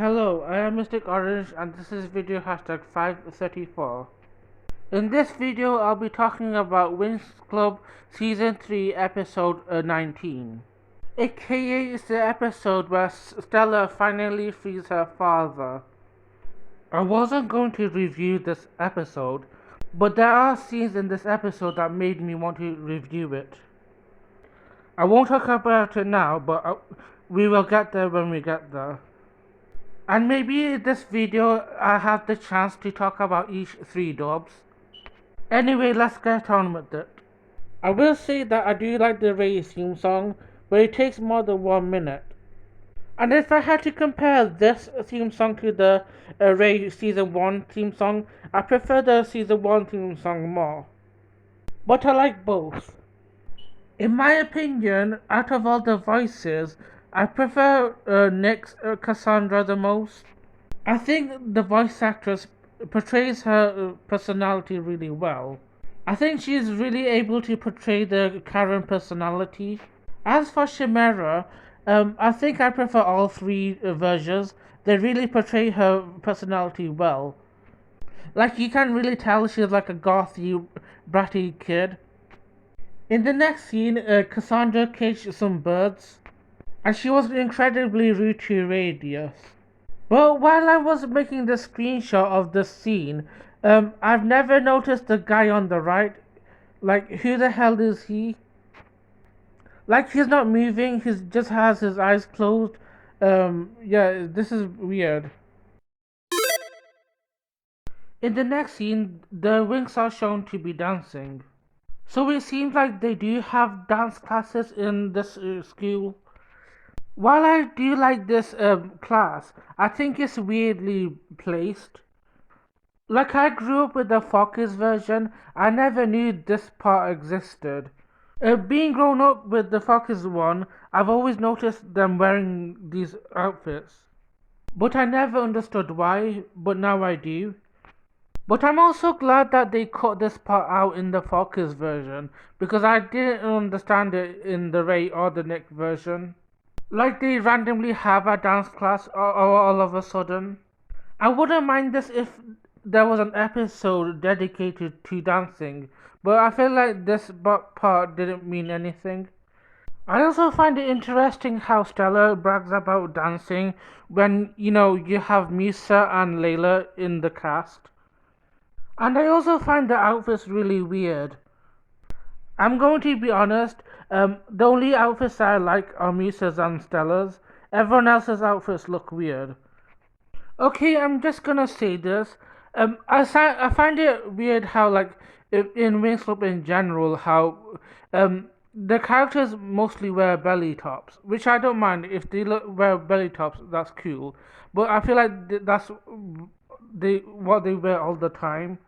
Hello, I am Mystic Orange and this is video hashtag 534. In this video I'll be talking about Winx Club Season 3 episode 19. AKA is the episode where Stella finally frees her father. I wasn't going to review this episode, but there are scenes in this episode that made me want to review it. I won't talk about it now, but we will get there when we get there. And maybe in this video I have the chance to talk about each three dubs. Anyway, let's get on with it. I will say that I do like the Ray theme song, but it takes more than 1 minute. And if I had to compare this theme song to the Ray Season 1 theme song, I prefer the Season 1 theme song more. But I like both. In my opinion, out of all the voices, I prefer Nick's Cassandra the most. I think the voice actress portrays her personality really well. I think she is really able to portray the Karen personality. As for Chimera, I think I prefer all three versions. They really portray her personality well. Like, you can really tell she's like a gothy, bratty kid. In the next scene, Cassandra caged some birds, and she was incredibly rude to Radius. But while I was making the screenshot of this scene, I've never noticed the guy on the right. Like, who the hell is he? Like, he's not moving, he just has his eyes closed. Yeah, this is weird. In the next scene, the Winx are shown to be dancing. So it seems like they do have dance classes in this school. While I do like this class, I think it's weirdly placed. Like, I grew up with the Fockers version, I never knew this part existed. Being grown up with the Fockers one, I've always noticed them wearing these outfits. But I never understood why, but now I do. But I'm also glad that they cut this part out in the Fockers version, because I didn't understand it in the Ray or the Nick version. Like, they randomly have a dance class all of a sudden. I wouldn't mind this if there was an episode dedicated to dancing, but I feel like this part didn't mean anything. I also find it interesting how Stella brags about dancing when, you have Musa and Layla in the cast. And I also find the outfits really weird. I'm going to be honest, the only outfits I like are Musa's and Stella's. Everyone else's outfits look weird. Okay, I'm just gonna say this. I find it weird how, like, in Winx Club in general, how the characters mostly wear belly tops, which I don't mind. If they wear belly tops, that's cool. But I feel like that's what they wear all the time.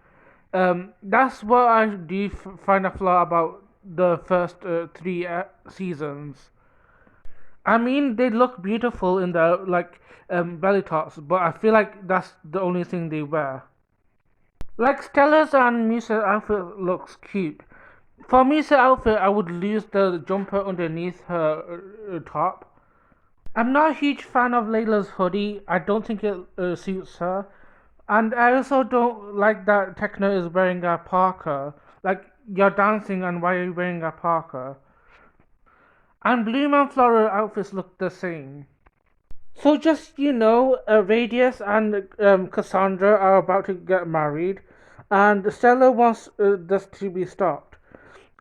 That's what I do find a flaw about the first three seasons. I mean, they look beautiful in the belly tops, but I feel like that's the only thing they wear. Like, Stella's and Musa's outfit looks cute. For Musa's outfit, I would lose the jumper underneath her top. I'm not a huge fan of Layla's hoodie. I don't think it suits her. And I also don't like that Techno is wearing a parka. Like, you're dancing and why are you wearing a parka? And Bloom and Flora outfits look the same. So just, Radius and Cassandra are about to get married, and Stella wants this to be stopped.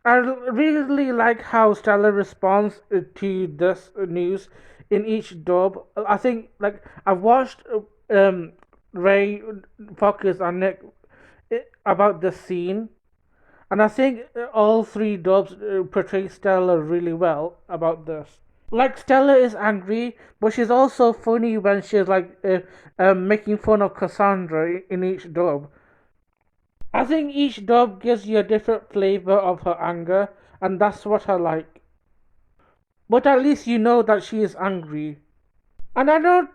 I really like how Stella responds to this news in each dub. I think, like, I've watched Ray, Fockers, and Nick about this scene, and I think all three dubs portray Stella really well about this. Like, Stella is angry, but she's also funny when she's like making fun of Cassandra in each dub. I think each dub gives you a different flavor of her anger, and that's what I like. But at least you know that she is angry. And I know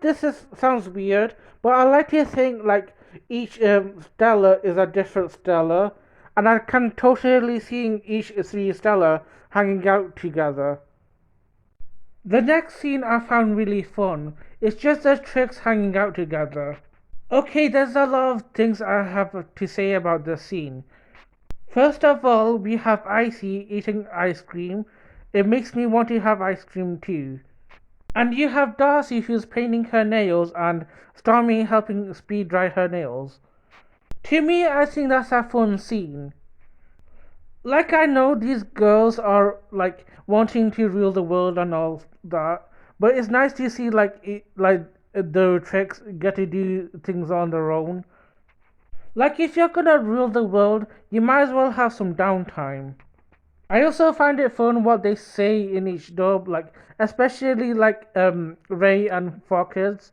sounds weird, but I like to think like each Stella is a different Stella, and I can totally see each three Stella hanging out together. The next scene I found really fun. It's just the tricks hanging out together. Okay, there's a lot of things I have to say about this scene. First of all, we have Icy eating ice cream. It makes me want to have ice cream too. And you have Darcy who's painting her nails and Stormy helping speed dry her nails. To me, I think that's a fun scene. Like, I know these girls are like wanting to rule the world and all that, but it's nice to see the tricks get to do things on their own. Like, if you're gonna rule the world, you might as well have some downtime. I also find it fun what they say in each dub, like especially Ray and Fockers.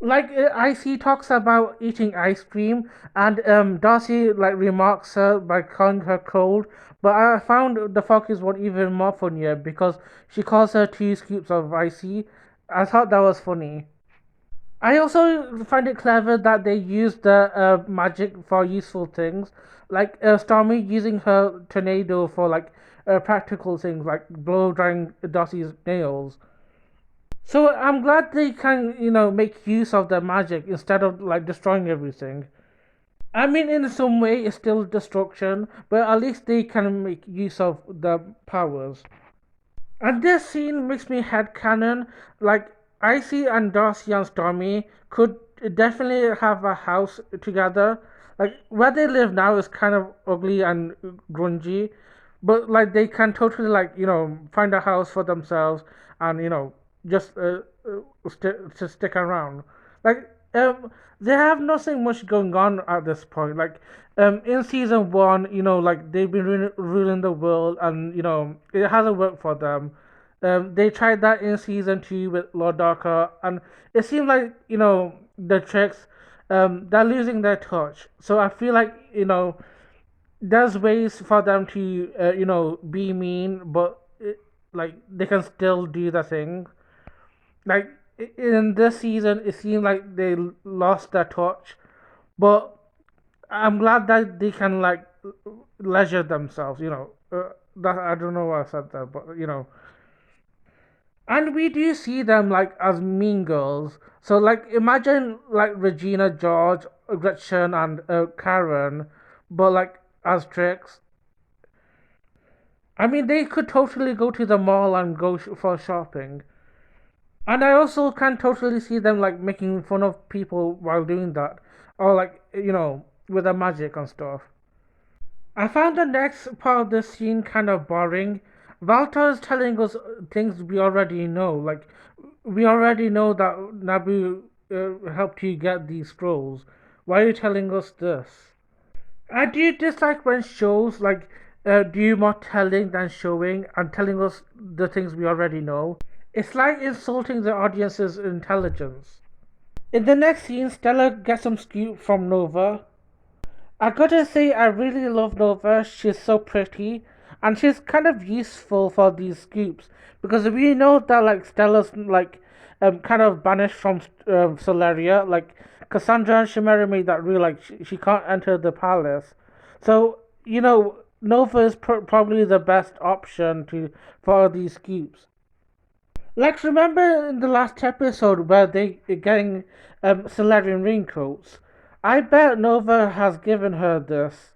Icy talks about eating ice cream, and Darcy like remarks her by calling her cold. But I found the Fockers one even more funnier because she calls her two scoops of icy. I thought that was funny. I also find it clever that they use the magic for useful things, like Stormy using her tornado for practical things like blow drying Darcy's nails. So I'm glad they can, make use of the magic instead of like destroying everything. I mean, in some way, it's still destruction, but at least they can make use of the powers. And this scene makes me headcanon, like, Icy and Darcy and Stormy could definitely have a house together. Like, where they live now is kind of ugly and grungy, but, like, they can totally, find a house for themselves and, just to stick around. Like, they have nothing much going on at this point. Like, in season one, they've been ruling the world, and it hasn't worked for them. They tried that in season two with Lord Darker, and it seemed like the tricks, they're losing their touch. So I feel like there's ways for them to be mean, but like they can still do the thing. Like in this season, it seemed like they lost their touch, but I'm glad that they can like leisure themselves. That I don't know why I said that, but and we do see them like as mean girls. So like imagine like Regina, George, Gretchen, and Karen, but like as tricks. I mean, they could totally go to the mall and go for shopping. And I also can totally see them like making fun of people while doing that, or like with the magic and stuff. I found the next part of the scene kind of boring. Valtor is telling us things we already know. Like we already know that Nabu helped you get these scrolls. Why are you telling us this? I do dislike when shows do more telling than showing and telling us the things we already know. It's like insulting the audience's intelligence. In the next scene, Stella gets some scoop from Nova. I gotta say, I really love Nova. She's so pretty, and she's kind of useful for these scoops because we know that like Stella's kind of banished from Solaria. Like Cassandra and Chimera made that rule, like she can't enter the palace. So Nova is probably the best option to for these scoops. Like, remember in the last episode where they getting Solarian raincoats? I bet Nova has given her this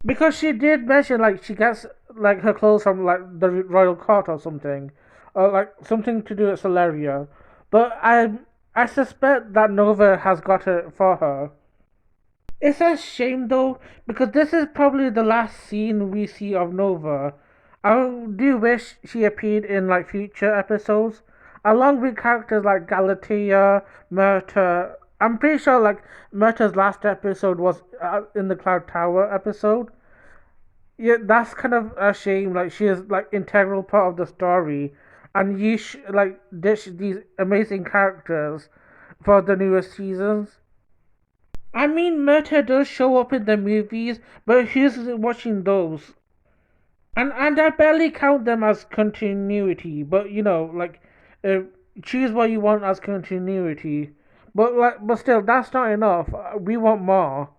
because she did mention like she gets like her clothes from like the royal court or something, or like something to do with Solaria. But I suspect that Nova has got it for her. It's a shame though, because this is probably the last scene we see of Nova. I do wish she appeared in like future episodes, along with characters like Galatea, Myrta. I'm pretty sure like Myrta's last episode was in the Cloud Tower episode. Yeah, that's kind of a shame. Like she is like integral part of the story, and you like ditch these amazing characters for the newest seasons. I mean, Murta does show up in the movies, but who's watching those? And I barely count them as continuity, but uh, choose what you want as continuity. But still, that's not enough. We want more.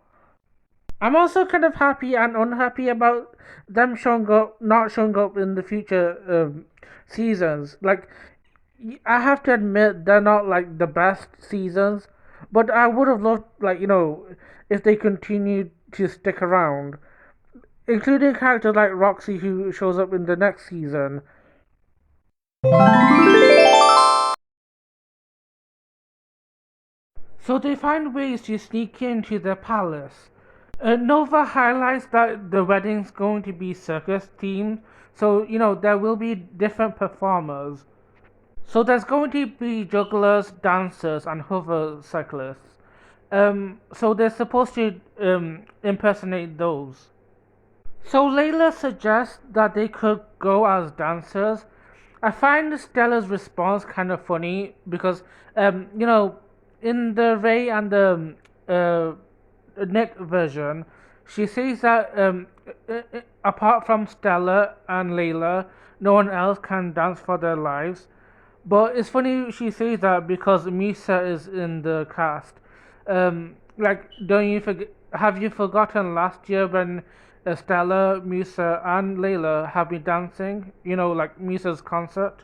I'm also kind of happy and unhappy about them showing up, not showing up in the future seasons. Like I have to admit they're not like the best seasons, but I would have loved like if they continued to stick around, including characters like Roxy who shows up in the next season. So they find ways to sneak into the palace. Nova highlights that the wedding's going to be circus themed, so there will be different performers. So there's going to be jugglers, dancers, and hover cyclists. So they're supposed to impersonate those. So Layla suggests that they could go as dancers. I find Stella's response kind of funny because, in the Ray and the Nick version, she says that apart from Stella and Layla, no one else can dance for their lives. But it's funny she says that because Misa is in the cast. Don't you forget? Have you forgotten last year when Stella, Musa, and Layla have been dancing? Like Musa's concert.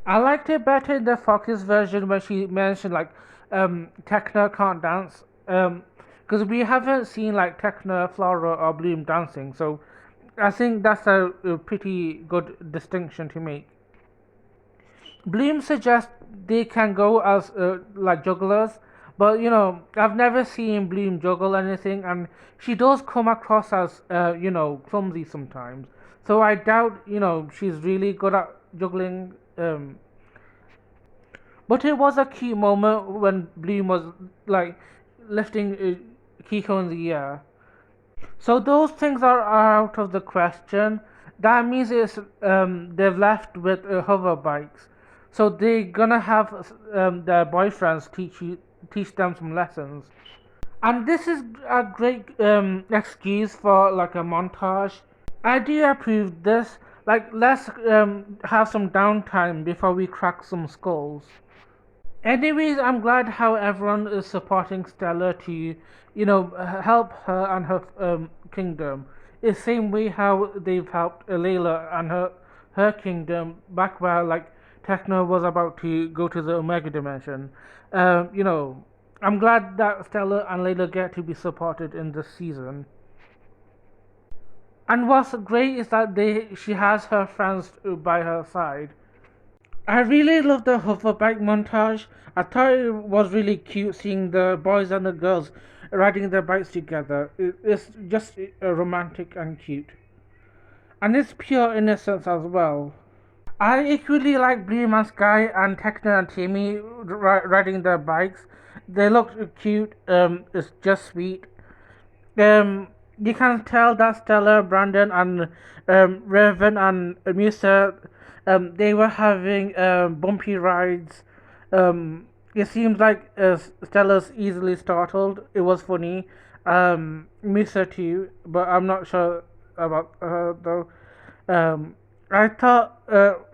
I liked it better in the Fox's version when she mentioned like Techna can't dance. Because we haven't seen like Techna, Flora, or Bloom dancing, so I think that's a pretty good distinction to make. Bloom suggests they can go as like jugglers, but I've never seen Bloom juggle anything, and she does come across as clumsy sometimes. So I doubt she's really good at juggling. But it was a cute moment when Bloom was like lifting Kiko in the air. So those things are out of the question. That means they've left with hover bikes. So they're gonna have their boyfriends teach them some lessons. And this is a great excuse for like a montage. I do approve this. Like let's have some downtime before we crack some skulls. Anyways, I'm glad how everyone is supporting Stella to, help her and her kingdom. The same way how they've helped Layla and her kingdom back where like Techno was about to go to the Omega Dimension. Um, you know, I'm glad that Stella and Layla get to be supported in this season. And what's great is that she has her friends by her side. I really love the hoverbike montage. I thought it was really cute seeing the boys and the girls riding their bikes together. It's just romantic and cute. And it's pure innocence as well. I equally like Blue Man Sky and Techno and Timmy riding their bikes. They look cute. It's just sweet. You can tell that Stella, Brandon, and Raven and Musa, they were having bumpy rides. It seems like Stella's easily startled. It was funny. Musa too, but I'm not sure about her though. I thought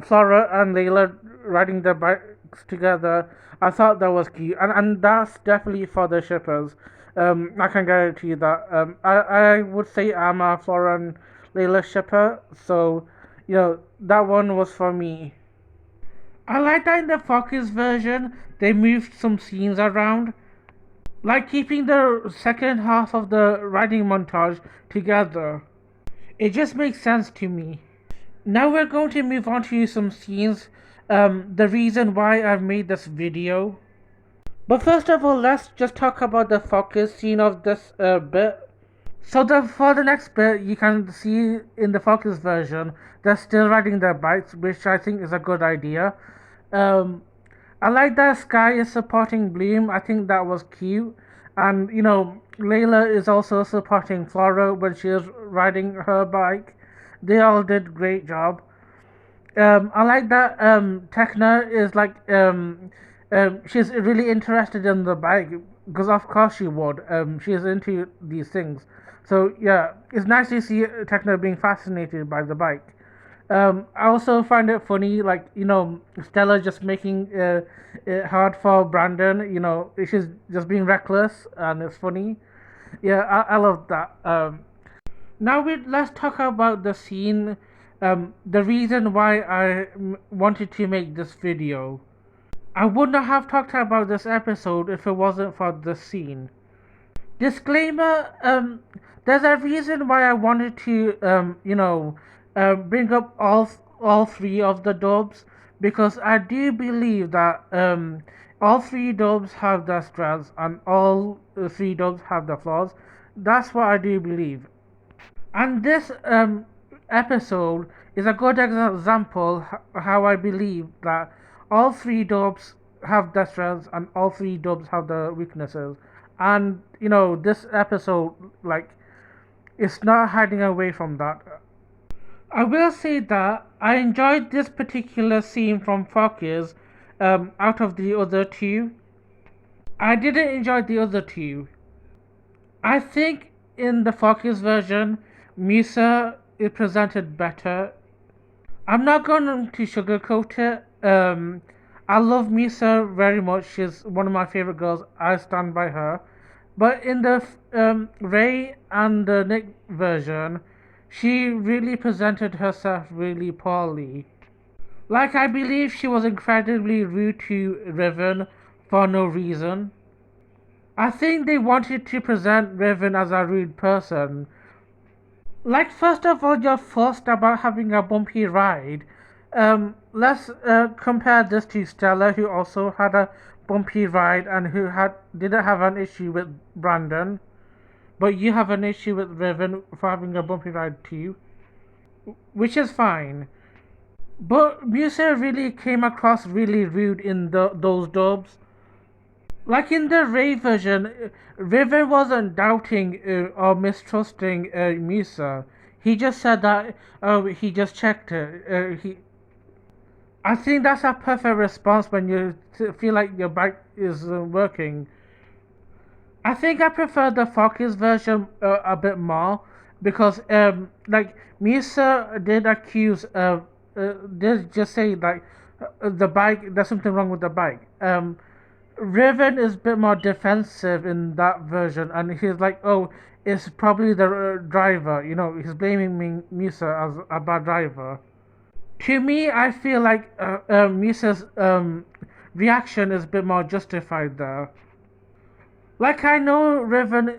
Flora and Layla riding their bikes together. I thought that was cute, and that's definitely for the shippers. I can guarantee that. I would say I'm a Flora and Layla shipper, so that one was for me. I like that in the Focus version they moved some scenes around, like keeping the second half of the riding montage together. It just makes sense to me. Now we're going to move on to some scenes, the reason why I've made this video. But first of all, let's just talk about the focus scene of this bit. So for the next bit, you can see in the focus version, they're still riding their bikes, which I think is a good idea. Um, I like that Sky is supporting Bloom. I think that was cute. And Layla is also supporting Flora when she is riding her bike. They all did great job. I like that Techna is like she's really interested in the bike because of course she would. She's into these things, so yeah, it's nice to see Techna being fascinated by the bike. I also find it funny, like Stella just making it hard for Brandon. She's just being reckless, and it's funny. Yeah, I love that. Now let's talk about the scene the reason why I wanted to make this video. I would not have talked about this episode if it wasn't for this scene. Disclaimer, there's a reason why I wanted to, bring up all three of the dubs, because I do believe that all three dubs have their strengths and all three dubs have their flaws. That's what I do believe. And this episode is a good example how I believe that all three dubs have their strengths and all three dubs have their weaknesses. And this episode, like, it's not hiding away from that. I will say that I enjoyed this particular scene from Focus out of the other two. I didn't enjoy the other two. I think in the Focus version, Musa is presented better. I'm not going to sugarcoat it. I love Musa very much. She's one of my favorite girls. I stand by her. But in the Ray and the Nick version, she really presented herself really poorly. Like, I believe she was incredibly rude to Riven for no reason. I think they wanted to present Riven as a rude person. Like, first of all, you're fussed about having a bumpy ride. Let's compare this to Stella, who also had a bumpy ride and who didn't have an issue with Brandon, but you have an issue with Riven for having a bumpy ride too, which is fine. But Musa really came across really rude in those dubs. Like in the Ray version, Riven wasn't doubting or mistrusting Musa. He just said that he just checked it. I think that's a perfect response when you feel like your bike is working. I think I prefer the Focus version a bit more because, like, Musa did accuse, did just say like the bike. There's something wrong with the bike. Riven is a bit more defensive in that version, and he's like, "Oh, it's probably the driver." He's blaming Musa as a bad driver. To me, I feel like Musa's reaction is a bit more justified there. Like, I know Riven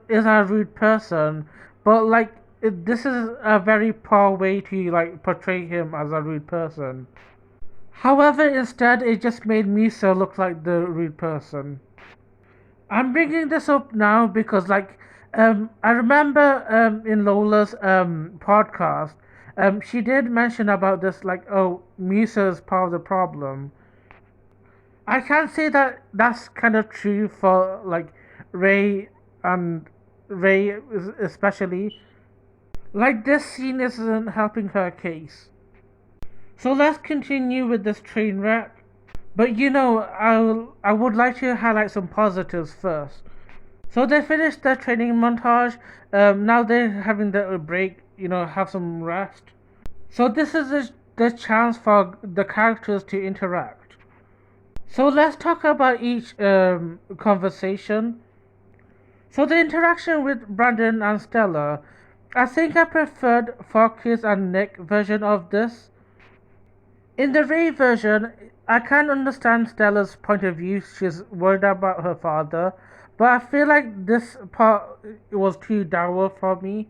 is a rude person, but like this is a very poor way to like portray him as a rude person. However, instead, it just made Musa look like the rude person. I'm bringing this up now because, like, I remember in Lola's podcast, she did mention about this, like, oh, Musa's part of the problem. I can say that that's kind of true for, like, Ray and Ray especially. Like, this scene isn't helping her case. So let's continue with this train wreck. But I would like to highlight some positives first. So they finished their training montage. Now they're having their break. Have some rest. So this is the chance for the characters to interact. So let's talk about each conversation. So the interaction with Brandon and Stella. I think I preferred Focus and Nick version of this. In the Ray version, I can understand Stella's point of view. She's worried about her father, but I feel like this part was too dour for me.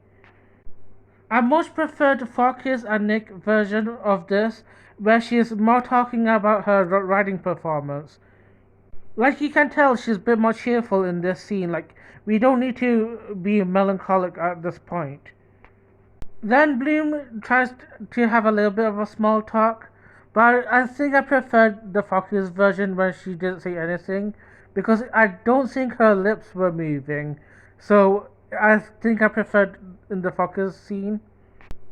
I much preferred Focus and Nick version of this, where she is more talking about her riding performance. Like, you can tell she's a bit more cheerful in this scene. Like, we don't need to be melancholic at this point. Then Bloom tries to have a little bit of a small talk, but I think I preferred the Focus version when she didn't say anything, because I don't think her lips were moving. So I think I preferred in the Focus scene.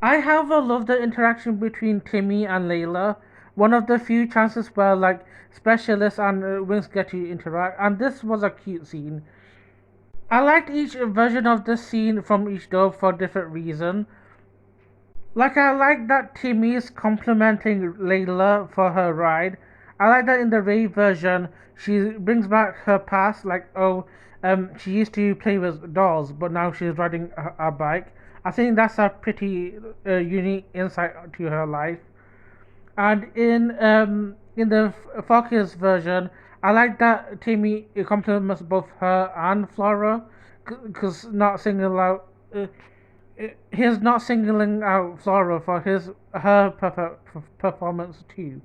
I however love the interaction between Timmy and Layla. One of the few chances where like Specialist and Winx get to interact, and this was a cute scene. I liked each version of this scene from each dub for a different reason. Like, I like that Timmy is complimenting Layla for her ride. I like that in the Ray version, she brings back her past, like, oh, she used to play with dolls, but now she's riding a bike. I think that's a pretty unique insight to her life. And in the Focus version, I like that Timmy compliments both her and Flora, because not single out. He's not singling out Flora for her performance too.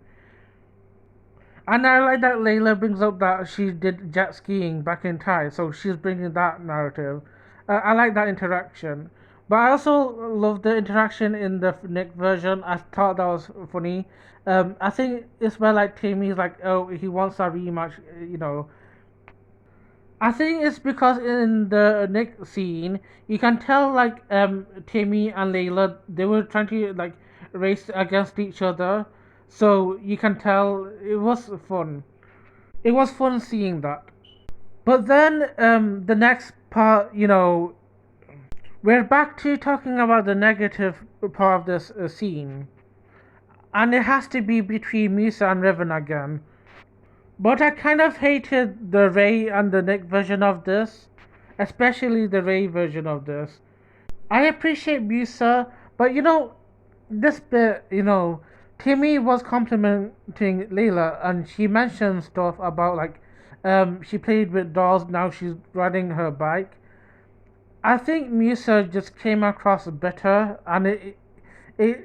And I like that Layla brings up that she did jet skiing back in Thai, so she's bringing that narrative. I like that interaction. But I also love the interaction in the Nick version. I thought that was funny. I think it's where like Timmy's like, oh, he wants a rematch, you know. I think it's because in the Nick scene, you can tell like Timmy and Layla they were trying to like race against each other, so you can tell it was fun. It was fun seeing that. But then the next part, we're back to talking about the negative part of this scene, and it has to be between Musa and Riven again. But I kind of hated the Ray and the Nick version of this, especially the Ray version of this. I appreciate Musa, but this bit, Timmy was complimenting Layla and she mentioned stuff about like she played with dolls, now she's riding her bike. I think Musa just came across better and it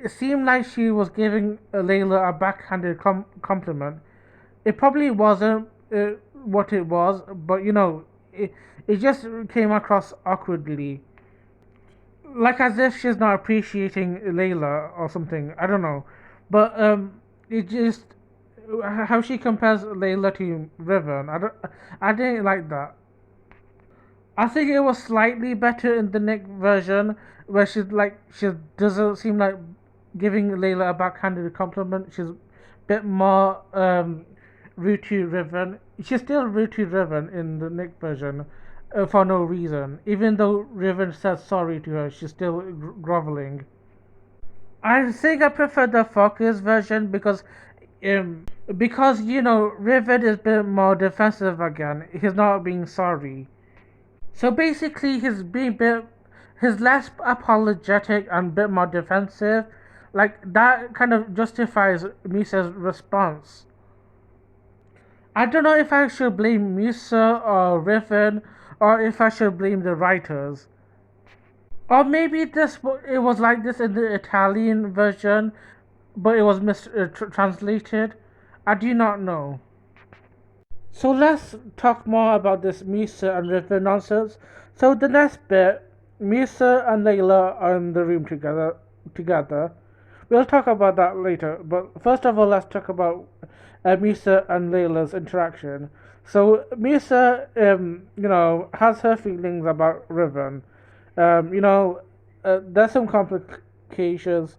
seemed like she was giving Layla a backhanded compliment. It probably wasn't what it was, but it just came across awkwardly, like as if she's not appreciating Layla or something. I don't know, but it just how she compares Layla to Riven. I didn't like that. I think it was slightly better in the Nick version, where she doesn't seem like giving Layla a backhanded compliment. She's a bit more rude to Riven. She's still rude to Riven in the Nick version, for no reason. Even though Riven says sorry to her, she's still groveling. I think I prefer the Focus version because Riven is a bit more defensive again. He's not being sorry. So basically, he's less apologetic and a bit more defensive. Like that kind of justifies Misa's response. I don't know if I should blame Musa or Riven, or if I should blame the writers. Or maybe it was like this in the Italian version, but it was mistranslated. I do not know. So let's talk more about this Musa and River nonsense. So the next bit, Musa and Layla are in the room together. We'll talk about that later, but first of all, let's talk about Musa and Layla's interaction. So Musa, has her feelings about Riven. There's some complications.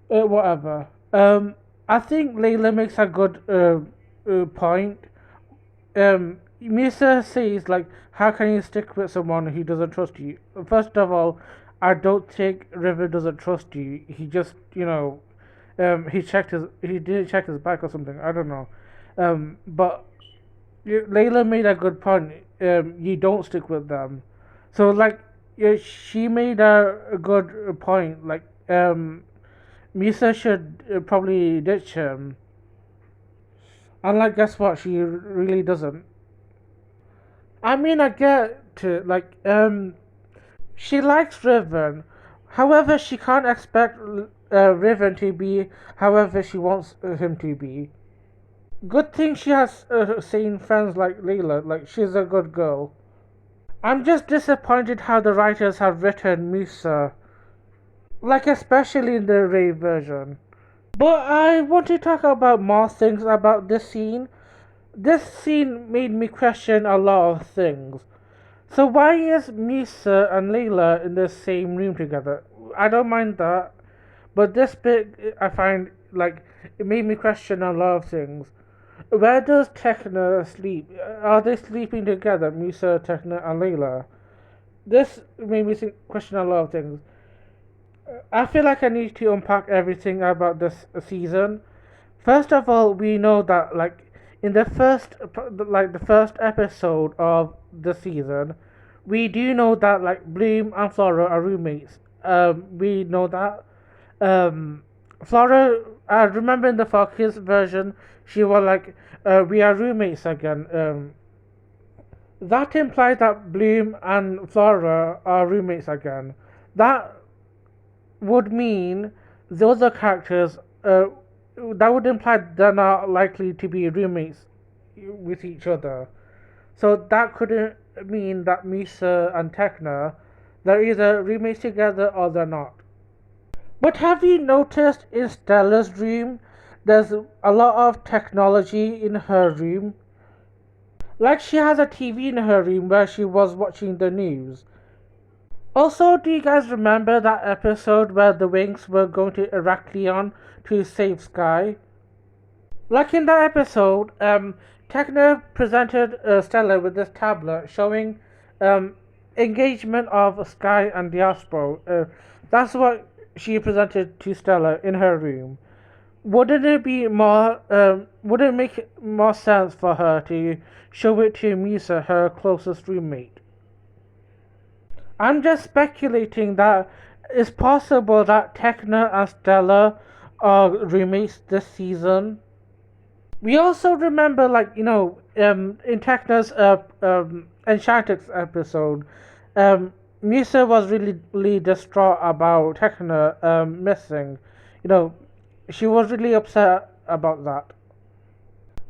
Whatever. I think Layla makes a good point. Misa says like, how can you stick with someone who doesn't trust you? First of all, I don't think River doesn't trust you. He just, he didn't check his back or something. I don't know. But Layla made a good point. You don't stick with them. So like, yeah, she made a good point. Like, Misa should probably ditch him. And like, guess what? She really doesn't. I mean, I get to like, she likes Riven. However, she can't expect Riven to be however she wants him to be. Good thing she has sane friends like Layla. Like, she's a good girl. I'm just disappointed how the writers have written Musa. Like, especially in the Ray version. But I want to talk about more things about this scene. This scene made me question a lot of things. So why is Misa and Layla in the same room together? I don't mind that, but this bit I find like it made me question a lot of things. Where does Tekna sleep? Are they sleeping together, Misa, Tekna, and Layla? This made me question a lot of things. I feel like I need to unpack everything about this season. First of all, we know that like in the first episode of the season, we do know that like Bloom and Flora are roommates. We know that. Um, Flora, I remember in the Focus version, she was like, "We are roommates again." That implies that Bloom and Flora are roommates again. That would mean those are characters. That would imply they're not likely to be roommates with each other. So that could mean that Misa and Tekna, they're either roommates together or they're not. But have you noticed in Stella's room, there's a lot of technology in her room? Like she has a TV in her room where she was watching the news. Also, do you guys remember that episode where the Winx were going to Heraklion to save Sky? Like in that episode, Techno presented Stella with this tablet showing um, engagement of Sky and Diaspro. That's what she presented to Stella in her room. Wouldn't it be more? Would it make more sense for her to show it to Musa, her closest roommate? I'm just speculating that it's possible that Techna and Stella are roommates this season. We also remember, like, in Techna's Enchantrix episode, Musa was really distraught about Techna missing. You know, she was really upset about that.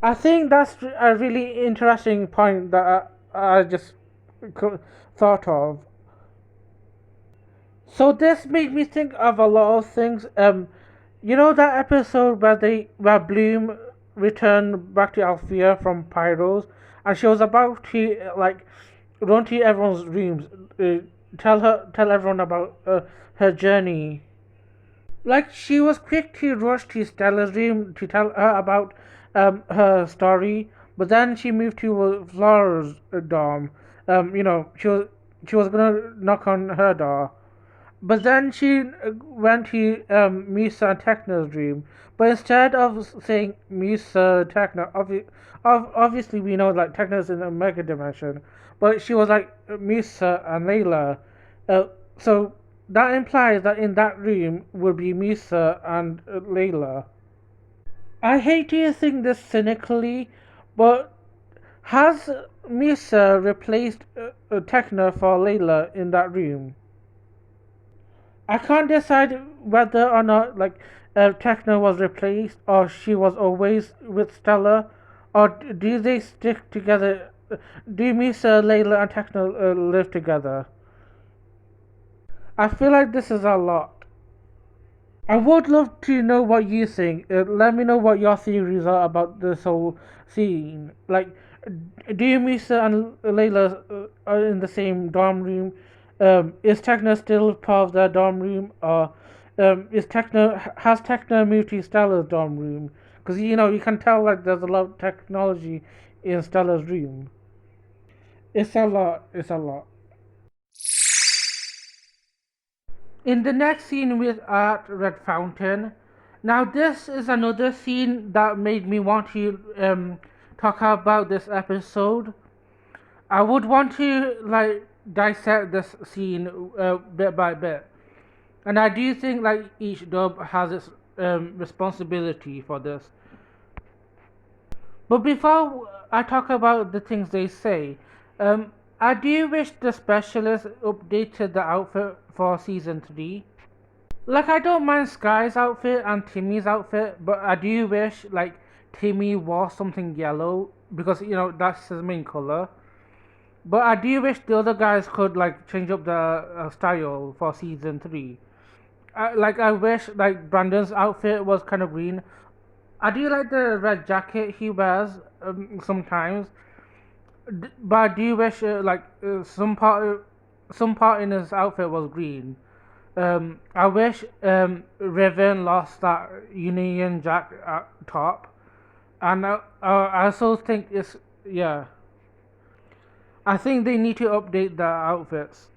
I think that's a really interesting point that I just thought of. So this made me think of a lot of things. You know that episode where Bloom returned back to Althea from Pyros, and she was about to like run to everyone's rooms, tell everyone about her journey. Like she was quick to rush to Stella's room to tell her about her story, but then she moved to Flora's dorm. She was gonna knock on her door. But then she went to Misa and Techno's room. But instead of saying Misa Techno, obviously we know like Techno's in a mega dimension. But she was like Misa and Layla. So that implies that in that room would be Misa and Layla. I hate to think this cynically, but has Misa replaced Techno for Layla in that room? I can't decide whether or not like Techno was replaced or she was always with Stella, or do they stick together? Do Misa, Layla, and Techno live together? I feel like this is a lot. I would love to know what you think. Let me know what your theories are about this whole scene. Like, do Misa and Layla are in the same dorm room? Is Techno still part of their dorm room, or is Techno has Techno moved to Stella's dorm room? Because you can tell like there's a lot of technology in Stella's room. It's a lot. It's a lot. In the next scene with at Red Fountain, now this is another scene that made me want to talk about this episode. I would want to like dissect this scene bit by bit, and I do think like each dub has its responsibility for this. But before I talk about the things they say, I do wish the specialist updated the outfit for season 3. Like I don't mind Sky's outfit and Timmy's outfit, but I do wish like Timmy wore something yellow because that's his main color. But I do wish the other guys could like change up the style for season 3. I wish like Brandon's outfit was kind of green. I do like the red jacket he wears sometimes, but I do wish some part in his outfit was green. I wish Riven lost that Union Jack at top, and I also think it's yeah. I think they need to update their outfits.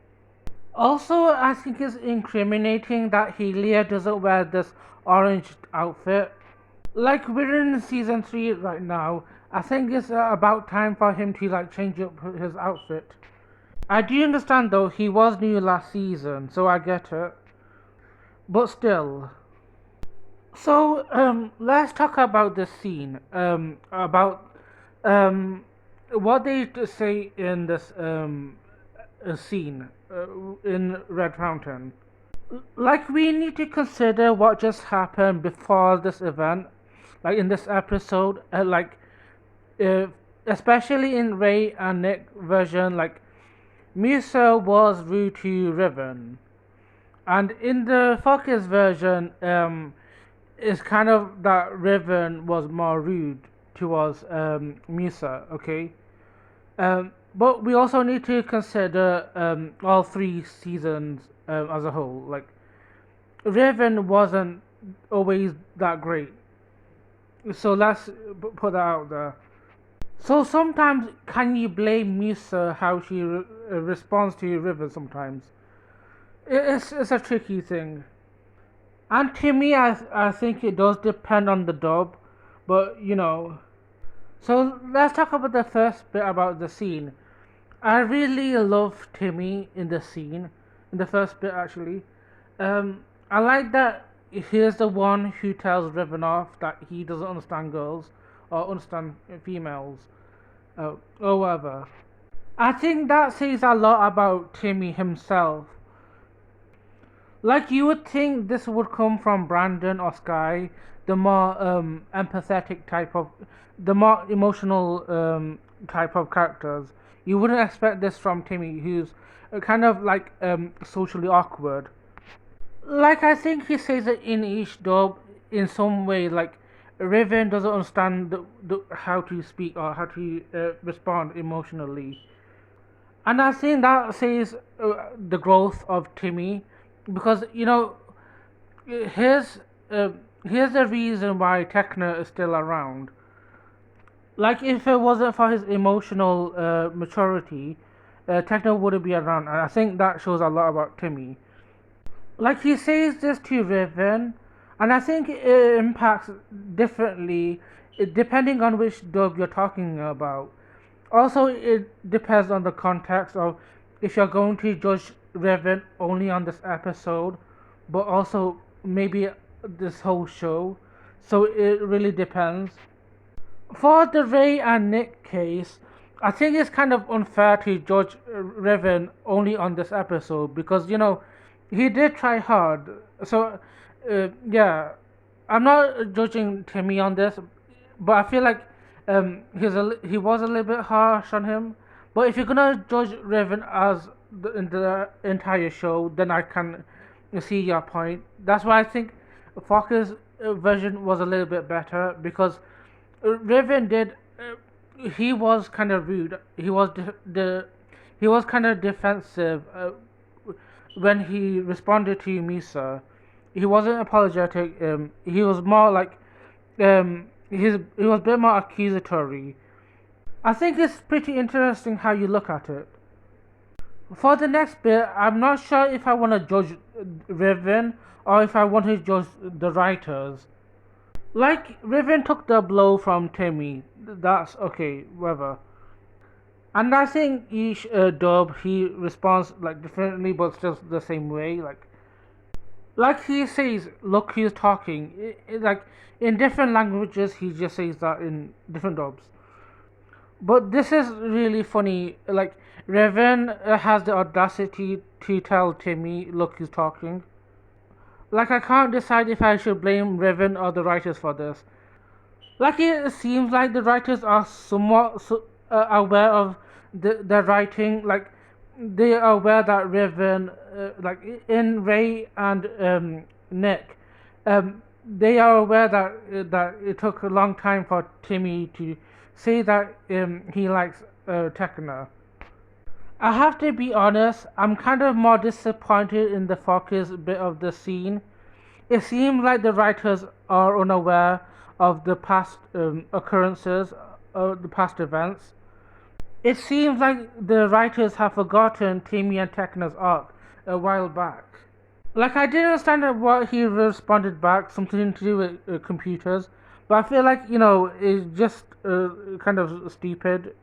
Also, I think it's incriminating that Helia doesn't wear this orange outfit. Like we're in season 3 right now. I think it's about time for him to like change up his outfit. I do understand though, he was new last season, so I get it. But still. So, let's talk about this scene. About um, what they say in this scene in Red Mountain. Like, we need to consider what just happened before this event, like in this episode. Uh, especially in Ray and Nick version, like Musa was rude to Riven, and in the Focus version, it's kind of that Riven was more rude towards Musa. Okay, but we also need to consider all three seasons as a whole. Like Riven wasn't always that great, so let's put that out there. So sometimes, can you blame Musa how she responds to Riven? Sometimes it's a tricky thing, and to me, I think it does depend on the dub, but you know. So let's talk about the first bit about the scene. I really love Timmy in the scene, in the first bit actually. I like that he's the one who tells Riven off that he doesn't understand girls or understand females or whatever. I think that says a lot about Timmy himself. Like, you would think this would come from Brandon or Sky, the more empathetic type of, the more emotional type of characters. You wouldn't expect this from Timmy, who's kind of like socially awkward. Like, I think he says it in each dub in some way. Like, Raven doesn't understand how to speak or how to respond emotionally. And I think that says the growth of Timmy, because you know, here's uh, here's the reason why Tekna is still around. Like, if it wasn't for his emotional maturity, Tekna wouldn't be around, and I think that shows a lot about Timmy. Like, he says this to Riven, and I think it impacts differently depending on which dub you're talking about. Also, it depends on the context of if you're going to judge Revan only on this episode, but also maybe this whole show. So it really depends. For the Ray and Nick case, I think it's kind of unfair to judge Revan only on this episode because you know he did try hard. So yeah, I'm not judging Timmy on this, but I feel like he was a little bit harsh on him. But if you're gonna judge Raven as in the entire show, then I can see your point. That's why I think Focus version was a little bit better because Raven did. He was kind of rude. He was kind of defensive when he responded to Misa. He wasn't apologetic. He was more like he was a bit more accusatory. I think it's pretty interesting how you look at it. For the next bit, I'm not sure if I want to judge Riven or if I want to judge the writers. Like, Riven took the blow from Timmy. That's okay, whatever. And I think each dub he responds like differently, but still the same way. Like he says, look who's talking. Like in different languages, he just says that in different dubs. But this is really funny. Like Revan has the audacity to tell Timmy, "Look, he's talking." Like I can't decide if I should blame Revan or the writers for this. Like it seems like the writers are somewhat aware of the writing. Like they are aware that Revan, like in Ray and Nick, they are aware that it took a long time for Timmy to say that he likes Tekna. I have to be honest, I'm kind of more disappointed in the focus bit of the scene. It seems like the writers are unaware of the past occurrences, the past events. It seems like the writers have forgotten Timmy and Tekna's arc a while back. Like, I didn't understand what he responded back, something to do with computers, but I feel like, you know, it's just kind of stupid.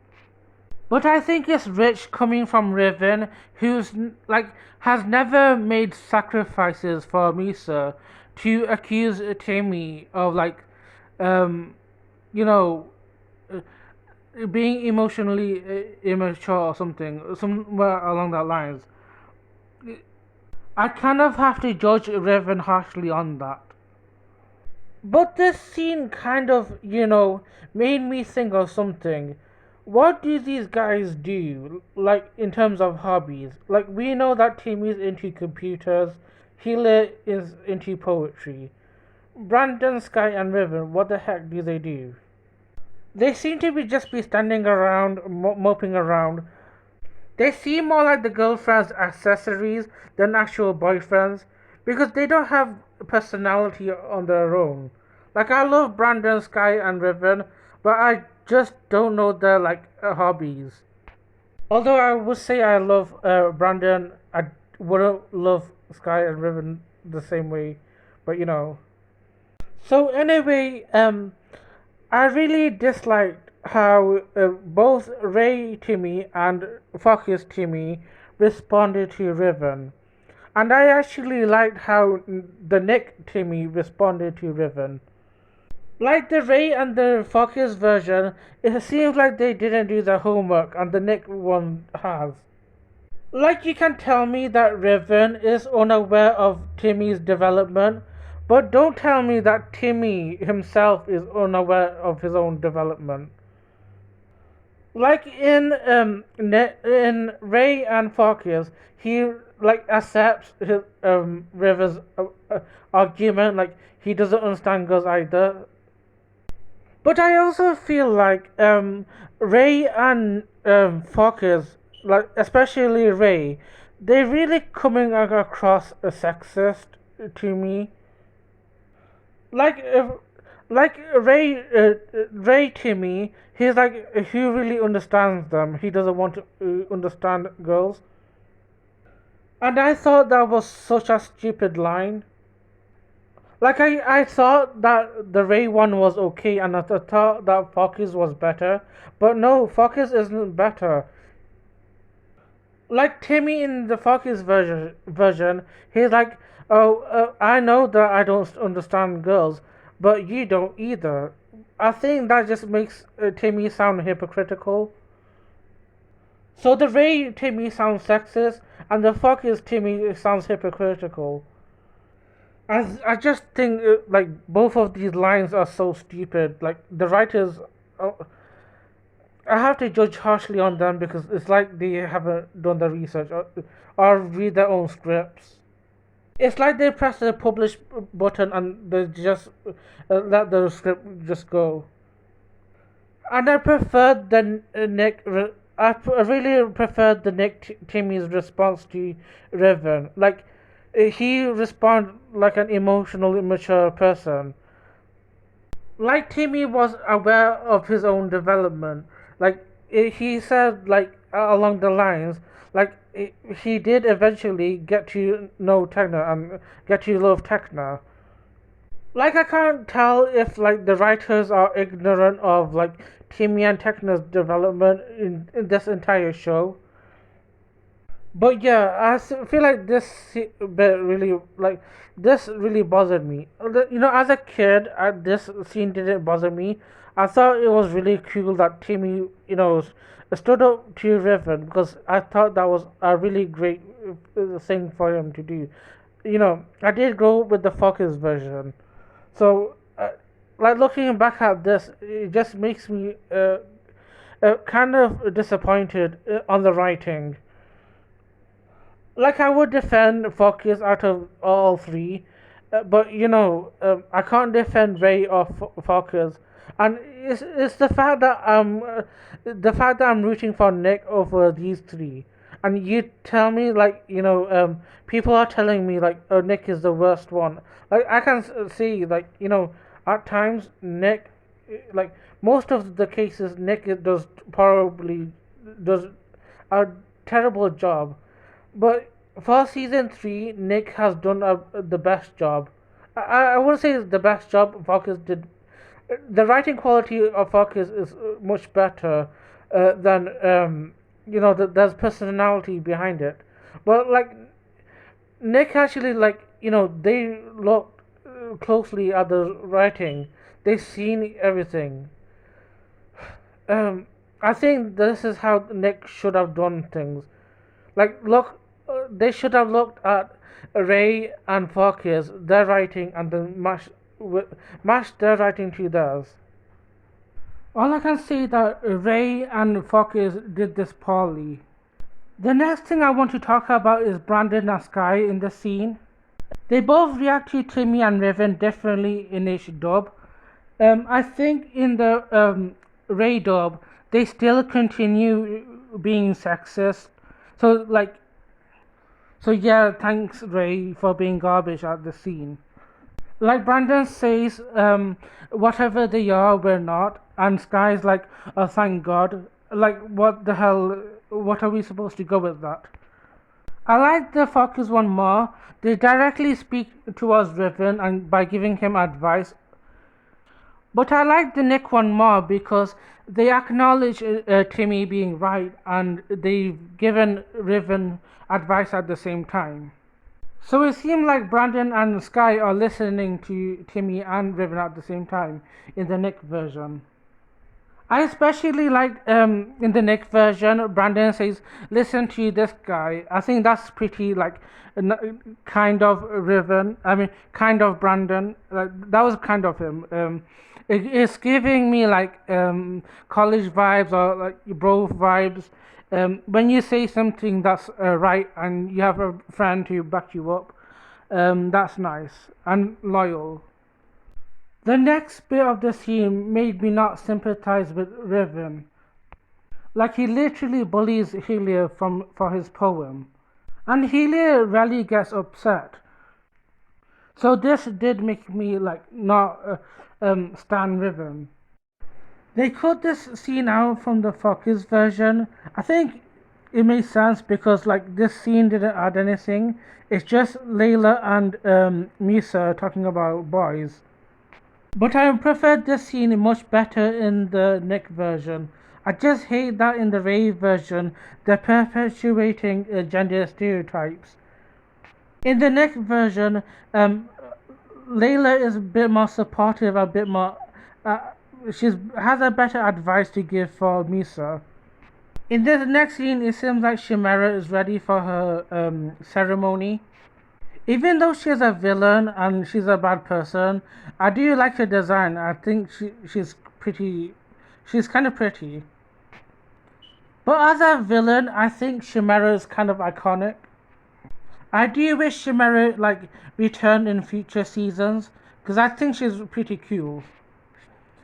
But I think it's rich coming from Riven, who's like has never made sacrifices for Musa to accuse Tammy of like um you know being emotionally immature or something, somewhere along that lines. I kind of have to judge Riven harshly on that. But this scene kind of, made me think of something. What do these guys do, like, in terms of hobbies? Like, we know that Timmy's into computers, Healer is into poetry. Brandon, Sky, and Riven, what the heck do they do? They seem to be just be standing around, moping around. They seem more like the girlfriend's accessories than actual boyfriends because they don't have personality on their own. Like I love Brandon, Sky, and Riven, but I just don't know their like hobbies. Although I would say I love Brandon, I wouldn't love Sky and Riven the same way, but So anyway, I really disliked how both Ray Timmy and Focus Timmy responded to Riven. And I actually liked how the Nick Timmy responded to Riven. Like the Ray and the Focus version, it seems like they didn't do their homework and the Nick one has. Like you can tell me that Riven is unaware of Timmy's development, but don't tell me that Timmy himself is unaware of his own development. Like in Ray and Focus, he like accepts his River's argument, like he doesn't understand girls either. But I also feel like Ray and Focus, like especially Ray, they're really coming across as sexist to me. Like Ray Timmy, he's like he really understands them. He doesn't want to understand girls, and I thought that was such a stupid line. Like I thought that the Ray one was okay, and I thought that Focus was better, but no, Focus isn't better. Like Timmy in the version, he's like, oh, I know that I don't understand girls, but you don't either. I think that just makes Timmy sound hypocritical. So the Ray Timmy sounds sexist, and the Focus Timmy sounds hypocritical. I just think like both of these lines are so stupid. Like the writers, uh, I have to judge harshly on them because it's like they haven't done the research or read their own scripts. It's like they press the publish button and they just let the script just go. And I preferred the Nick. Really preferred the Nick Timmy's response to Riven. Like he responded like an emotionally mature person. Like Timmy was aware of his own development. Like he said, like along the lines, like he did eventually get to know Techna and get to love Techna. Like I can't tell if like the writers are ignorant of like Timmy and Techna's development in this entire show. But yeah, feel like this bit really like this really bothered me. As a kid, this scene didn't bother me. I thought it was really cool that Timmy, stood up to Riven because I thought that was a really great thing for him to do. I did go with the Focus version, so like looking back at this, it just makes me kind of disappointed on the writing. Like I would defend Focus out of all three, but I can't defend Ray or Focus, and it's the fact that I'm rooting for Nick over these three, and you tell me like people are telling me like Nick is the worst one. Like I can see like at times Nick, like most of the cases Nick does probably does a terrible job, but for season three, Nick has done the best job. I wouldn't say it's the best job Focus did. The writing quality of Focus is much better, then there's personality behind it. But like Nick actually, they looked closely at the writing. They seen everything. Um, I think this is how Nick should have done things. Like, look, they should have looked at Ray and Focus, their writing, and then match their writing to theirs. All I can say is that Ray and Focus did this poorly. The next thing I want to talk about is Brandon and Sky in the scene. They both react to Timmy and Riven differently in each dub. I think in the Ray dub, they still continue being sexist. So like, so yeah, thanks Ray for being garbage at the scene. Like Brandon says, whatever they are, we're not. And Sky's like, oh, thank God. Like, what the hell? What are we supposed to go with that? I like the Focus one more. They directly speak towards Riven and by giving him advice. But I like the Nick one more because they acknowledge Timmy being right and they've given Riven advice at the same time. So it seems like Brandon and Sky are listening to Timmy and Riven at the same time in the Nick version. I especially like in the Nick version, Brandon says, "Listen to this guy." I think that's pretty like kind of Riven. I mean, kind of Brandon. Like that was kind of him. It's giving me like college vibes or like bro vibes. When you say something that's right and you have a friend to back you up, that's nice and loyal. The next bit of the scene made me not sympathize with Riven. Like he literally bullies Helia for his poem. And Helia rarely gets upset. So this did make me like not stan Riven. They cut this scene out from the Focus version. I think it makes sense because like this scene didn't add anything. It's just Layla and Musa talking about boys. But I preferred this scene much better in the Nick version. I just hate that in the Ray version they're perpetuating gender stereotypes. In the Nick version, Layla is a bit more supportive, a bit more. Uh, she has a better advice to give for Misa. In the next scene, it seems like Chimera is ready for her ceremony. Even though she's a villain and she's a bad person, I do like her design. I think she's pretty. She's kind of pretty. But as a villain, I think Chimera is kind of iconic. I do wish Chimera like returned in future seasons because I think she's pretty cool.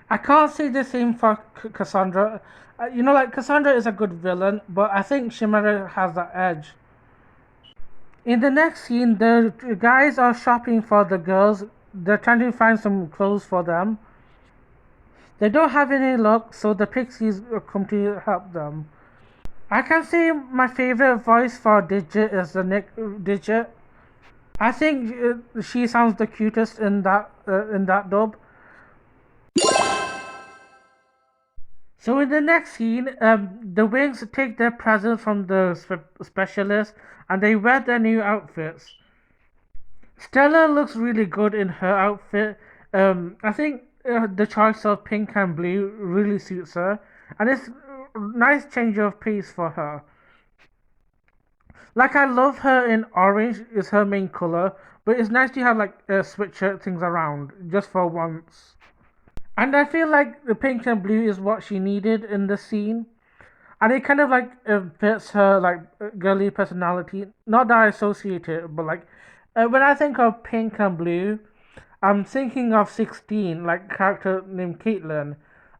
I can't say the same for Cassandra. Like Cassandra is a good villain, but I think Chimera has that edge. In the next scene, the guys are shopping for the girls. They're trying to find some clothes for them. They don't have any luck, so the pixies come to help them. I can say my favorite voice for Digit is the Nick Digit. I think she sounds the cutest in that dub. So in the next scene, the Winx take their presents from the specialist and they wear their new outfits. Stella looks really good in her outfit. I think the choice of pink and blue really suits her, and it's a nice change of pace for her. Like I love her in orange is her main color, but it's nice to have like switch things around just for once. And I feel like the pink and blue is what she needed in the scene. And it kind of like fits her like girly personality. Not that I associate it, but like when I think of pink and blue, I'm thinking of 16, like character named Caitlin,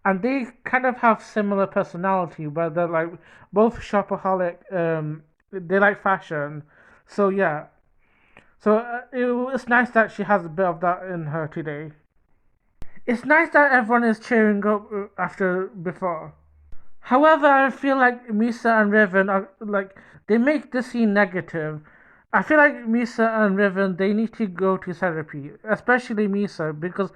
and they kind of have similar personality, where they're like both shopaholic. They like fashion, so yeah. So it's nice that she has a bit of that in her today. It's nice that everyone is cheering up after before. However, I feel like Misa and Riven are like they make the scene negative. I feel like Misa and Riven they need to go to therapy, especially Misa because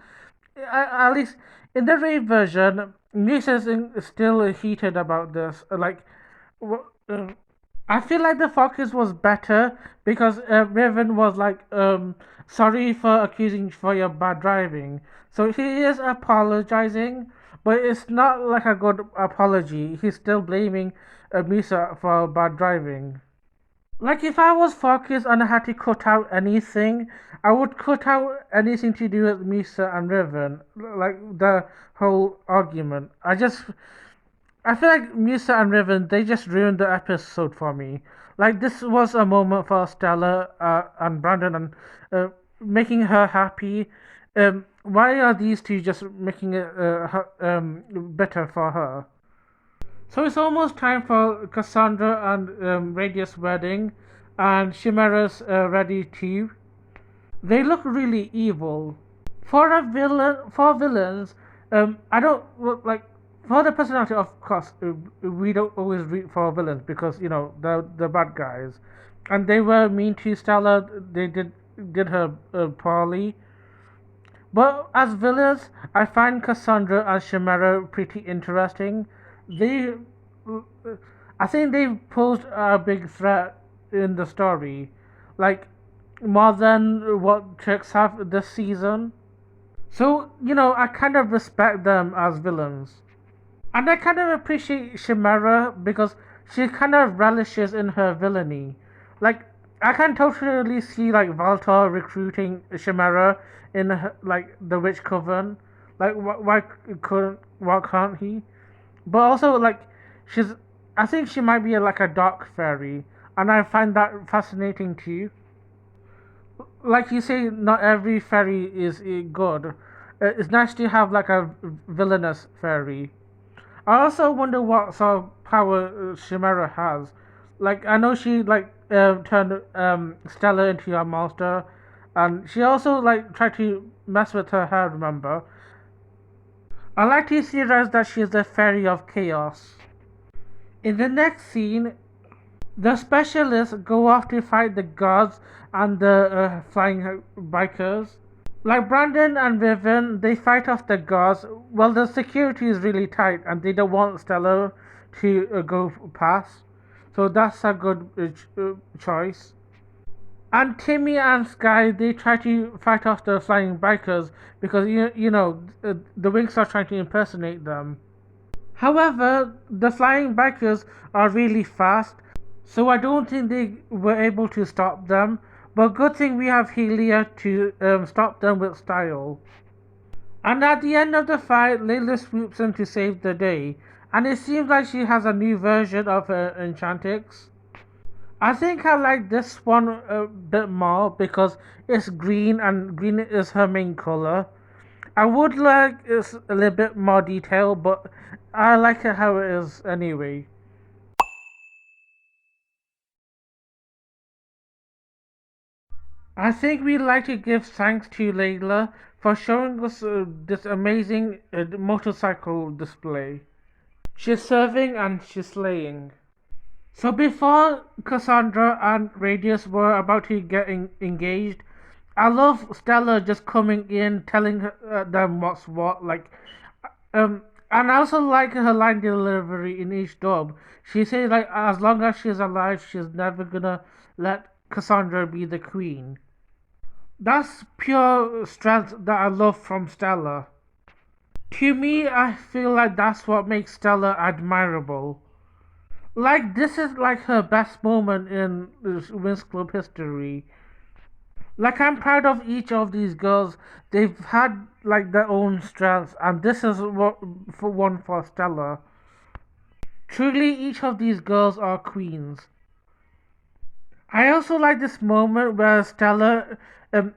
At least in the Ray version, Musa is still heated about this. Wh- uh, I feel like the focus was better because Raven was like, sorry for accusing you for your bad driving. So he is apologizing, but it's not like a good apology. He's still blaming Musa for bad driving. Like if I was focused and I had to cut out anything, I would cut out anything to do with Musa and Raven, like the whole argument. I feel like Musa and Riven, they just ruined the episode for me. Like this was a moment for Stella and Brandon and making her happy. Why are these two just making it better for her? So it's almost time for Cassandra and Radius' wedding, and Chimera's ready too. They look really evil. For villains, I don't like for the personality. Of course, we don't always root for villains because the bad guys, and they were mean to Stella. They did her poorly. But as villains, I find Cassandra and Chimera pretty interesting. They, I think they posed a big threat in the story, like more than what Tricks have this season. So, I kind of respect them as villains. And I kind of appreciate Chimera because she kind of relishes in her villainy. Like, I can totally see, like, Valtor recruiting Chimera in, like, the Witch Coven. Like, why can't he? But also, like, she's, I think she might be, like, a dark fairy. And I find that fascinating too. Like you say, not every fairy is good. It's nice to have like a villainous fairy. I also wonder what sort of power Chimera has. Like I know she like turned Stella into a monster, and she also like tried to mess with her hair. Remember, I like to theorize that she's the fairy of chaos. In the next scene, the specialists go off to fight the guards and the flying bikers. Like Brandon and Vivian, they fight off the guards. Well, the security is really tight and they don't want Stella to go past. So that's a good choice. And Timmy and Sky, they try to fight off the flying bikers because the Winx are trying to impersonate them. However, the flying bikers are really fast, so I don't think they were able to stop them. But good thing we have Helia to stop them with style. And at the end of the fight, Layla swoops in to save the day, and it seems like she has a new version of her Enchantix. I think I like this one a bit more because it's green and green is her main color. I would like it's a little bit more detail, but I like it how it is anyway. I think we'd like to give thanks to Layla for showing us this amazing motorcycle display. She's serving and she's slaying. So before Cassandra and Radius were about to get engaged, I love Stella just coming in, telling them what's what. And I also like her line delivery in each dub. She says like, as long as she's alive, she's never gonna let Cassandra be the queen. That's pure strength that I love from Stella. To me, I feel like that's what makes Stella admirable. Like this is like her best moment in Winx Club history. Like I'm proud of each of these girls. They've had like their own strengths, and this is what for one for Stella. Truly, each of these girls are queens. I also like this moment where Stella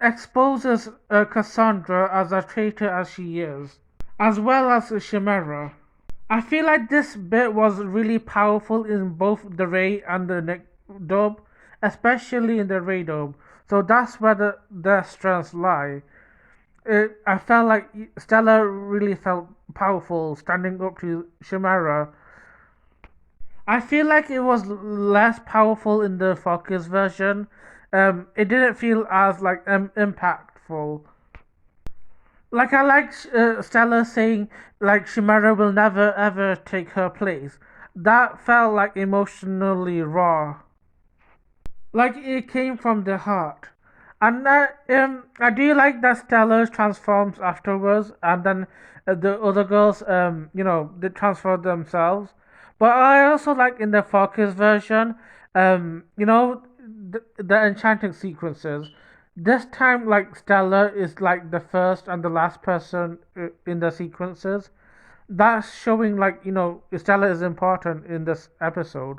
exposes Cassandra as a traitor as she is, as well as Chimera. I feel like this bit was really powerful in both the Ray and the Nick dub, especially in the Ray dub. So that's where their strengths lie. I felt like Stella really felt powerful standing up to Chimera. I feel like it was less powerful in the Focus version. It didn't feel as like impactful. Like I like Stella saying like Chimera will never ever take her place. That felt like emotionally raw. Like it came from the heart. And I do like that Stella transforms afterwards, and then the other girls, they transfer themselves. But I also like in the Focus version, the enchanting sequences. This time, like Stella is like the first and the last person in the sequences. That's showing like Stella is important in this episode.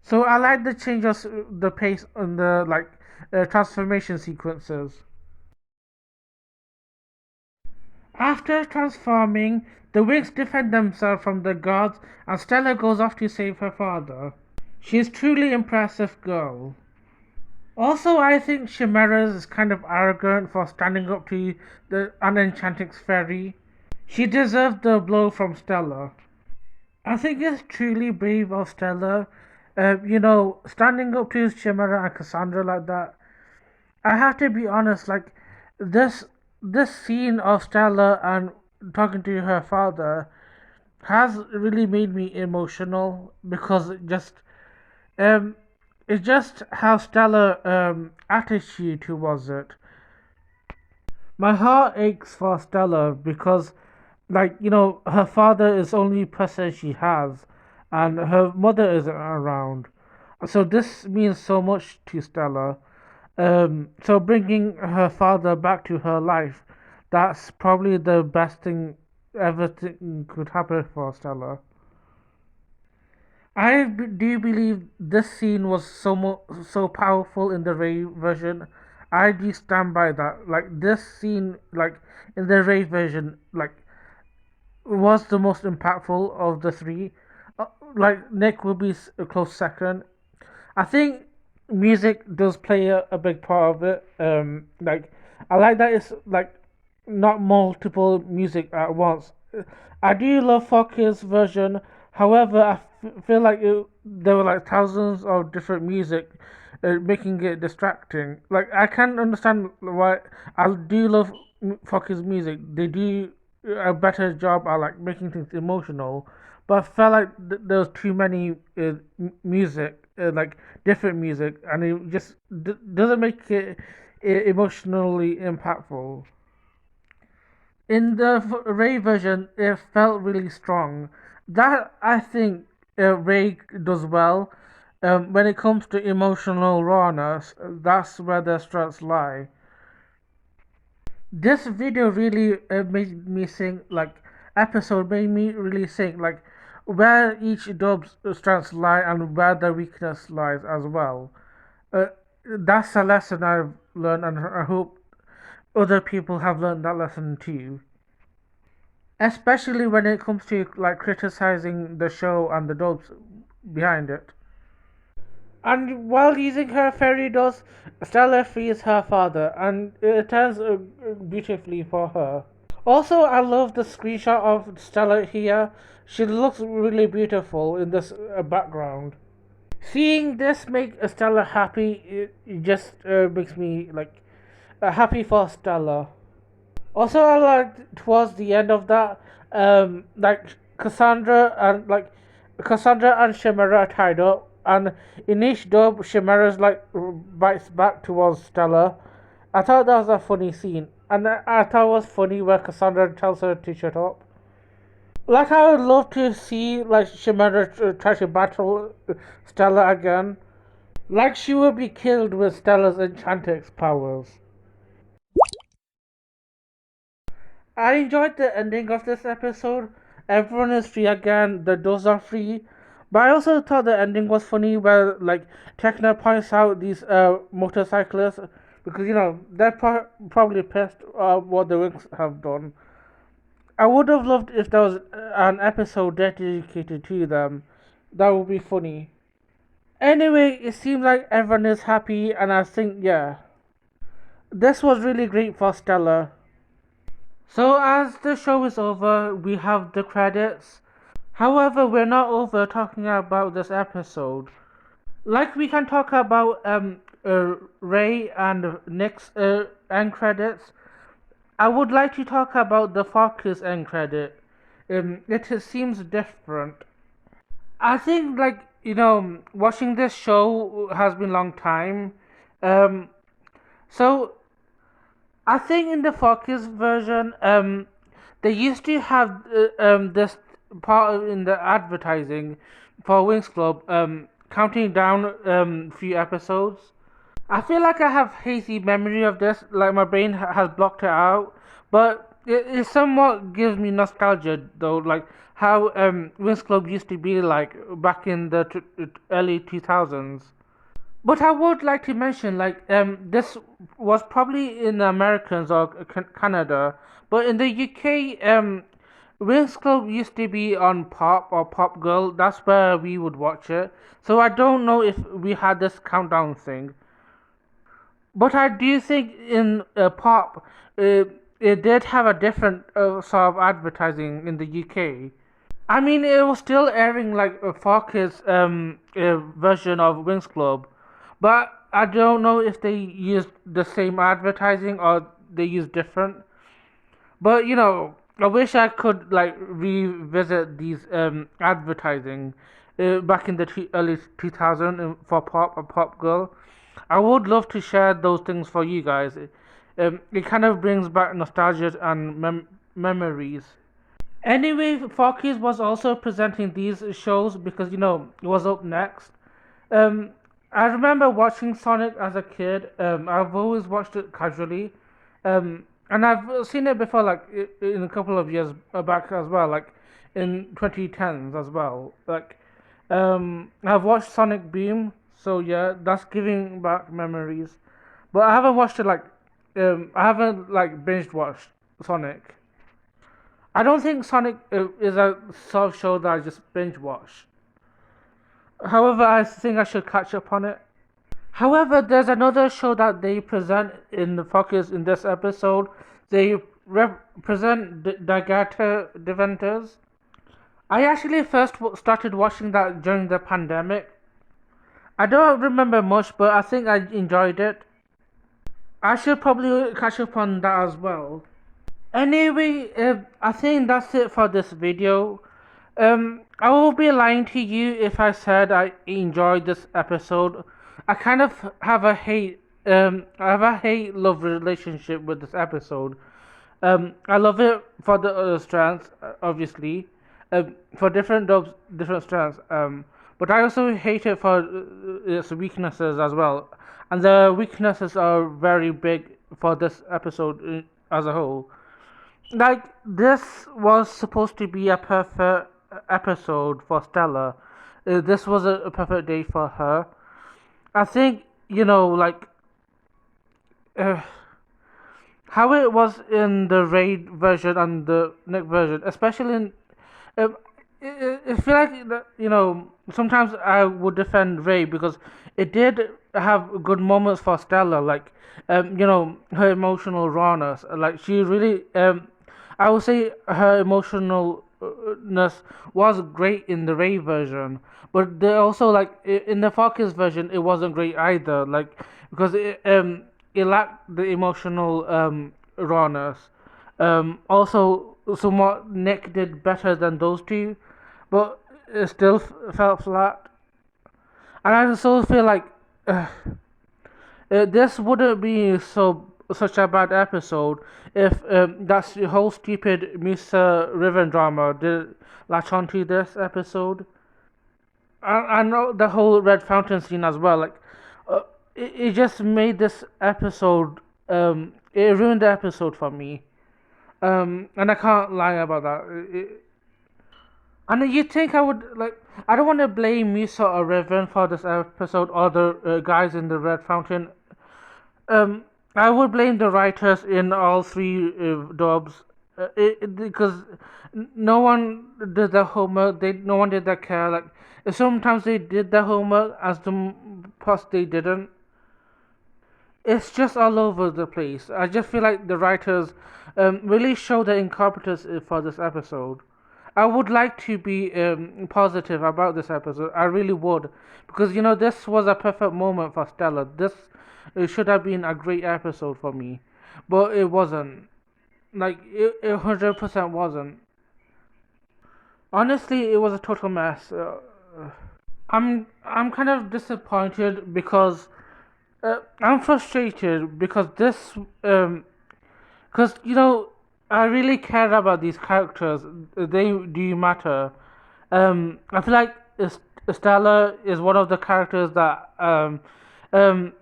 So I like the change of the pace on the transformation sequences. After transforming, the Winx defend themselves from the guards and Stella goes off to save her father. She is truly impressive girl. Also, I think Chimera is kind of arrogant for standing up to the Unenchanting Fairy. She deserved the blow from Stella. I think it's truly brave of Stella, standing up to Chimera and Cassandra like that. I have to be honest, like this this scene of Stella and talking to her father has really made me emotional because um it's just how Stella attitude towards it. My heart aches for Stella because her father is the only person she has and her mother isn't around. So this means so much to Stella. So bringing her father back to her life, that's probably the best thing ever could happen for Stella. Do believe this scene was so powerful in the Ray version. I do stand by that. Like this scene, like in the Ray version, like was the most impactful of the three. Like Nick will be a close second. I think music does play a big part of it. I like that it's like not multiple music at once. I do love Focus version. However, feel like there were like thousands of different music, making it distracting. Like I can understand why I do love Focus music. They do a better job at like making things emotional. But I felt like there was too many music, like different music, and it just doesn't make it emotionally impactful. In the Ray version, it felt really strong. That I think Ray does well. When it comes to emotional rawness, that's where their strengths lie. This video really made me think, like, episode made me really think, like, where each dub's strengths lie and where their weakness lies as well. Uh, that's a lesson I've learned, and I hope other people have learned that lesson too. Especially when it comes to like criticizing the show and the dubs behind it. And while using her fairy dust, Stella frees her father, and it turns beautifully for her. Also, I love the screenshot of Stella here. She looks really beautiful in this background. Seeing this make Stella happy, it just makes me like happy for Stella. Also, I liked towards the end of that, like Cassandra and Chimera are tied up, and in each dub, Chimera's like bites back towards Stella. I thought that was a funny scene, and I thought it was funny where Cassandra tells her to shut up. Like I would love to see like Chimera try to battle Stella again. Like she would be killed with Stella's Enchantrix powers. I enjoyed the ending of this episode. Everyone is free again, the doors are free. But I also thought the ending was funny where like Techno points out these motorcyclists because they're probably pissed what the Winx have done. I would have loved if there was an episode dedicated to them. That would be funny. Anyway, it seems like everyone is happy, and I think, yeah, this was really great for Stella. So, as the show is over, we have the credits. However, we're not over talking about this episode. Like, we can talk about Ray and Nick's end credits. I would like to talk about the Focus end credit. Seems different. I think, like, watching this show has been a long time. Um, so I think in the Focus version, they used to have this part in the advertising for Wings Club, counting down few episodes. I feel like I have hazy memory of this, like my brain has blocked it out, but it somewhat gives me nostalgia though, like how Wings Club used to be like back in the early 2000s. But I would like to mention, like, this was probably in Americans or Canada, but in the UK, Winx Club used to be on Pop or Pop Girl. That's where we would watch it. So I don't know if we had this countdown thing, but I do think in Pop, it did have a different sort of advertising in the UK. I mean, it was still airing like a Focus version of Winx Club, but I don't know if they used the same advertising or they used different. But I wish I could like revisit these advertising back in the early 2000 for Pop or Pop Girl. I would love to share those things for you guys. It kind of brings back nostalgia and memories. Anyway, Focus was also presenting these shows because it was up next. Um, I remember watching Sonic as a kid. I've always watched it casually, and I've seen it before, like in a couple of years back as well, like in 2010s as well. Like, I've watched Sonic Boom, so yeah, that's giving back memories. But I haven't watched it like, I haven't like binge watched Sonic. I don't think Sonic is a sort of show that I just binge watch. However, I think I should catch up on it. However, there's another show that they present in the Focus in this episode. They represent Dagata Deventers. I actually first started watching that during the pandemic. I don't remember much, but I think I enjoyed it. I should probably catch up on that as well. Anyway, I think that's it for this video. I will be lying to you if I said I enjoyed this episode. I kind of have a I have a hate love relationship with this episode. I love it for the strands, obviously, for different jobs, different strands. But I also hate it for its weaknesses as well, and the weaknesses are very big for this episode as a whole. Like, this was supposed to be a perfect episode for Stella. This was a perfect day for her. I think like uh, how it was in the Raid version and the Nick version, especially in. Uh, I feel like that, sometimes I would defend Ray because it did have good moments for Stella, like her emotional rawness. Like, she really, I would say her emotionalness was great in the Ray version, but they also, like, in the Focus version it wasn't great either. Like, because it lacked the emotional rawness. Also, somewhat Nick did better than those two, but it still felt flat. And I also feel like this wouldn't be such a bad episode if that whole stupid Musa-Riven drama did latch onto this episode. I know the whole Red Fountain scene as well. Like, it just made this episode. It ruined the episode for me. And I can't lie about that. And you think I would like? I don't want to blame Musa or Riven for this episode or the guys in the Red Fountain. I would blame the writers in all three dubs, because no one did their homework. No one did their care. Like, sometimes they did their homework, as the plus they didn't. It's just all over the place. I just feel like the writers really show their incompetence for this episode. I would like to be positive about this episode. I really would, because this was a perfect moment for Stella. This should have been a great episode for me, but it wasn't. Like it 100% wasn't. Honestly, it was a total mess. I'm kind of disappointed because I'm frustrated because this because I really care about these characters. They do matter. I feel like Stella is one of the characters that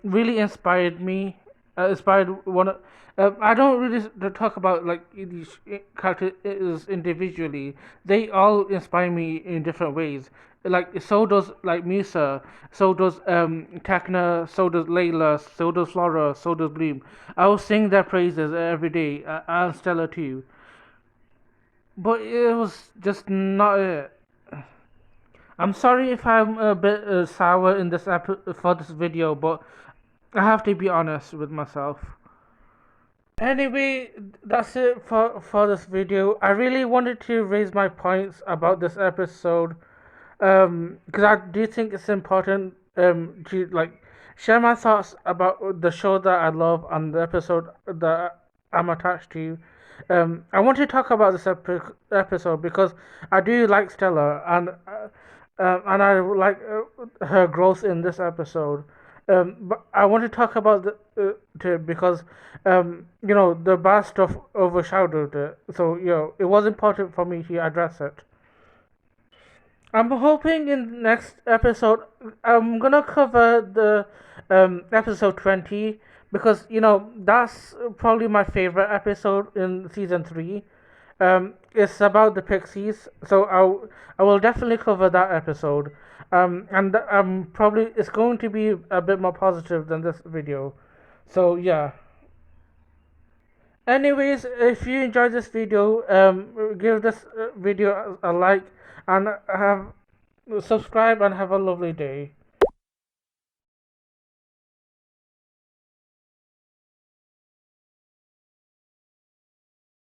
really inspired me. Inspired one. I don't really talk about like these characters individually. They all inspire me in different ways. Like so does like Musa, so does Tekna, so does Layla, so does Flora, so does Bloom. I will sing their praises every day, and Stella too. But it was just not it. I'm sorry if I'm a bit sour in this for this video, but I have to be honest with myself. Anyway, that's it for this video. I really wanted to raise my points about this episode, because I do think it's important to like share my thoughts about the show that I love and the episode that I'm attached to. I want to talk about this episode because I do like Stella and I like her growth in this episode. But I want to talk about because the bad stuff overshadowed it. So it was important for me to address it. I'm hoping in next episode I'm gonna cover the episode 20 because that's probably my favorite episode in season 3. It's about the pixies, so I will definitely cover that episode. And probably it's going to be a bit more positive than this video. So yeah. Anyways, if you enjoyed this video, give this video a like and have subscribe and have a lovely day.